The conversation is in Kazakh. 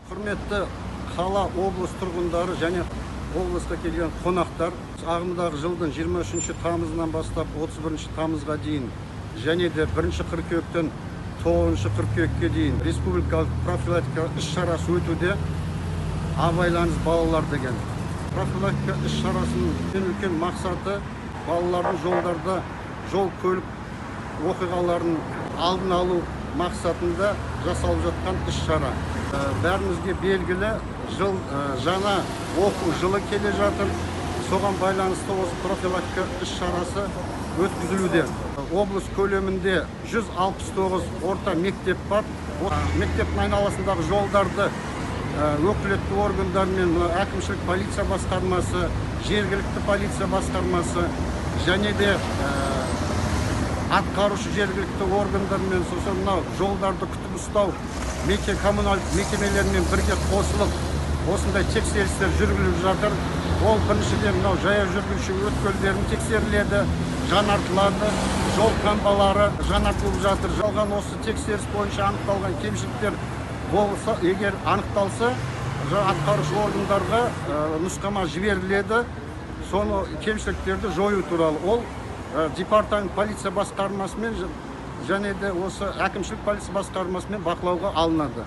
Құрметті қала облыс тұрғындары және облысқа келген қонақтар, ағымдағы жылдың 23 тамызынан бастап 31 тамызға дейін және де 1 қыркүйектен 9 қыркүйекке дейін республикалық профилактика іс-шарасы өтуде. Абайлаңыз балалар деген. Профилактика іс-шарасының ең үлкен мақсаты балалардың жолдарда жол көлік оқиғаларын алдын алу мақсатында жасалып жатқан іс-шара. Бәрімізге белгілі, жаңа оқу жылы келе жатыр. Соған байланысты осы профилактика іс-шарасы өткізілуде. Облыс көлемінде 169 орта мектеп бар. Мектептің айналасындағы жолдарды өкілетті органдармен әкімшілік полиция басқармасы, жергілікті полиция басқармасы және де атқарушы жергілікті органдармен, сосын мынау жолдарды күтіп ұстау коммуналдық мекемелермен бірге қосылып, осындай тексерістер жүргізіліп жатыр. Ол біріншіден мынау жаяу жүргінші өткелдерін тексеріледі, жаңартылады, жол қамбалары жаңартылып жатыр. Жалған осы тексеріс бойынша анықталған кемшіліктер болса, егер анықталса, атқарушы органдарға нұсқама жіберіледі. Соны кемшіліктерді жою туралы ол департамент полиция басқармасымен және де осы әкімшілік полиция басқармасымен бақылауға алынады.